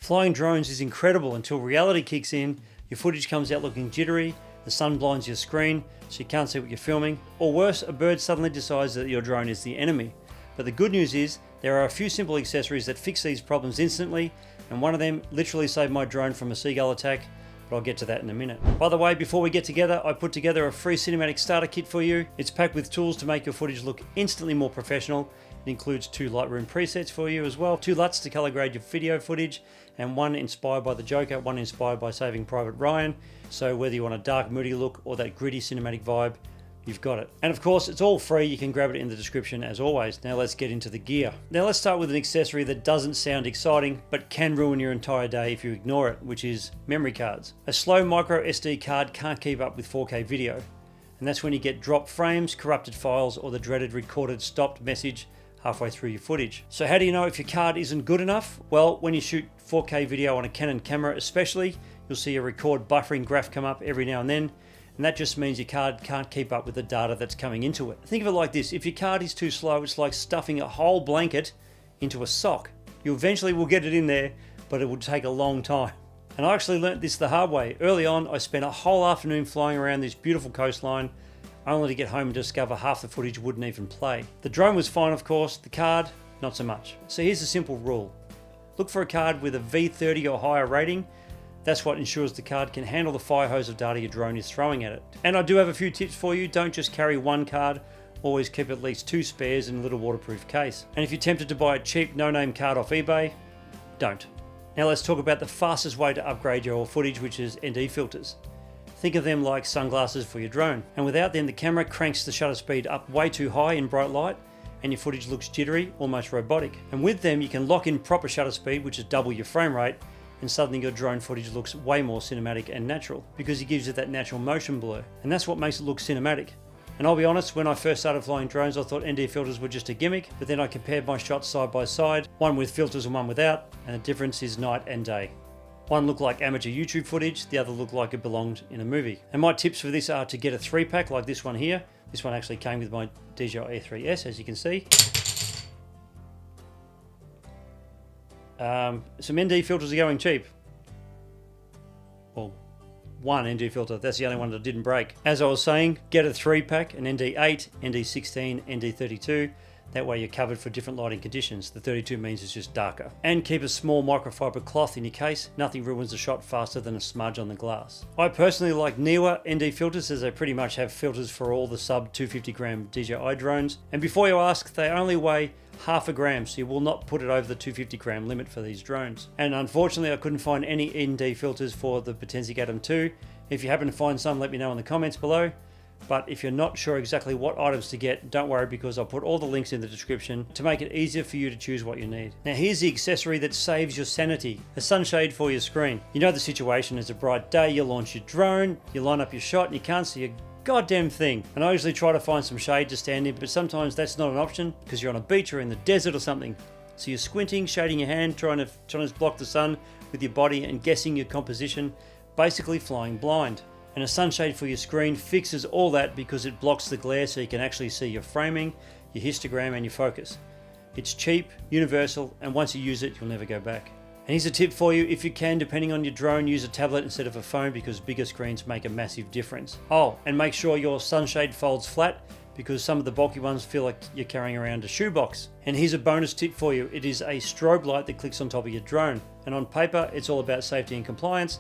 Flying drones is incredible until reality kicks in, your footage comes out looking jittery, the sun blinds your screen so you can't see what you're filming, or worse, a bird suddenly decides that your drone is the enemy. But the good news is, there are a few simple accessories that fix these problems instantly, and one of them literally saved my drone from a seagull attack, but I'll get to that in a minute. By the way, before we get together, I put together a free cinematic starter kit for you. It's packed with tools to make your footage look instantly more professional. It includes 2 Lightroom presets for you as well, 2 LUTs to color grade your video footage, and 1 inspired by the Joker, 1 inspired by Saving Private Ryan. So whether you want a dark, moody look or that gritty cinematic vibe, you've got it. And of course, it's all free. You can grab it in the description as always. Now let's get into the gear. Now let's start with an accessory that doesn't sound exciting, but can ruin your entire day if you ignore it, which is memory cards. A slow micro SD card can't keep up with 4K video. And that's when you get dropped frames, corrupted files, or the dreaded recorded stopped message halfway through your footage. So how do you know if your card isn't good enough? Well, when you shoot 4K video on a Canon camera especially, you'll see a record buffering graph come up every now and then, and that just means your card can't keep up with the data that's coming into it. Think of it like this: if your card is too slow, it's like stuffing a whole blanket into a sock. You eventually will get it in there, but it will take a long time. And I actually learnt this the hard way. Early on, I spent a whole afternoon flying around this beautiful coastline, only to get home and discover half the footage wouldn't even play. The drone was fine, of course, the card, not so much. So here's a simple rule. Look for a card with a V30 or higher rating. That's what ensures the card can handle the fire hose of data your drone is throwing at it. And I do have a few tips for you. Don't just carry one card, always keep at least 2 spares in a little waterproof case. And if you're tempted to buy a cheap no-name card off eBay, don't. Now let's talk about the fastest way to upgrade your footage, which is ND filters. Think of them like sunglasses for your drone. And without them, the camera cranks the shutter speed up way too high in bright light, and your footage looks jittery, almost robotic. And with them, you can lock in proper shutter speed, which is double your frame rate, and suddenly your drone footage looks way more cinematic and natural, because it gives it that natural motion blur. And that's what makes it look cinematic. And I'll be honest, when I first started flying drones, I thought ND filters were just a gimmick, but then I compared my shots side by side, one with filters and one without, and the difference is night and day. One looked like amateur YouTube footage, the other looked like it belonged in a movie. And my tips for this are to get a 3-pack like this one here. This one actually came with my DJI E3S, as you can see. Some ND filters are going cheap. Well, one ND filter, that's the only one that didn't break. As I was saying, get a 3-pack, an ND8, ND16, ND32. That way you're covered for different lighting conditions. The 32 means it's just darker. And keep a small microfiber cloth in your case. Nothing ruins the shot faster than a smudge on the glass. I personally like newer ND filters, as they pretty much have filters for all the sub 250 gram DJI drones. And before you ask, they only weigh half a gram, so you will not put it over the 250 gram limit for these drones. And unfortunately, I couldn't find any ND filters for the Potensic Atom 2. If you happen to find some, let me know in the comments below. But if you're not sure exactly what items to get, don't worry, because I'll put all the links in the description to make it easier for you to choose what you need. Now here's the accessory that saves your sanity: a sunshade for your screen. You know the situation, it's a bright day, you launch your drone, you line up your shot and you can't see a goddamn thing. And I usually try to find some shade to stand in, but sometimes that's not an option because you're on a beach or in the desert or something. So you're squinting, shading your hand, trying to block the sun with your body and guessing your composition, basically flying blind. And a sunshade for your screen fixes all that because it blocks the glare so you can actually see your framing, your histogram and your focus. It's cheap, universal, and once you use it, you'll never go back. And here's a tip for you: if you can, depending on your drone, use a tablet instead of a phone because bigger screens make a massive difference. Oh, and make sure your sunshade folds flat because some of the bulky ones feel like you're carrying around a shoebox. And here's a bonus tip for you: it is a strobe light that clicks on top of your drone. And on paper, it's all about safety and compliance.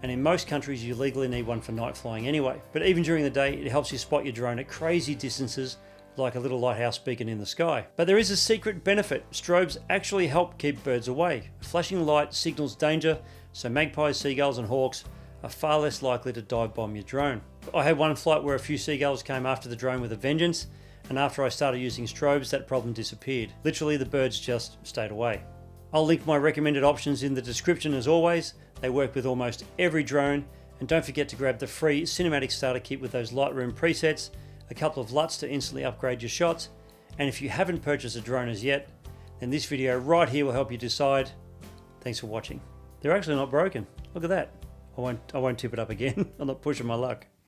And in most countries you legally need one for night flying anyway. But even during the day, it helps you spot your drone at crazy distances, like a little lighthouse beacon in the sky. But there is a secret benefit: strobes actually help keep birds away. A flashing light signals danger, so magpies, seagulls and hawks are far less likely to dive bomb your drone. I had one flight where a few seagulls came after the drone with a vengeance, and after I started using strobes, that problem disappeared. Literally, the birds just stayed away. I'll link my recommended options in the description as always. They work with almost every drone. And don't forget to grab the free cinematic starter kit with those Lightroom presets, a couple of LUTs to instantly upgrade your shots. And if you haven't purchased a drone as yet, then this video right here will help you decide. Thanks for watching. They're actually not broken. Look at that. I won't tip it up again. I'm not pushing my luck.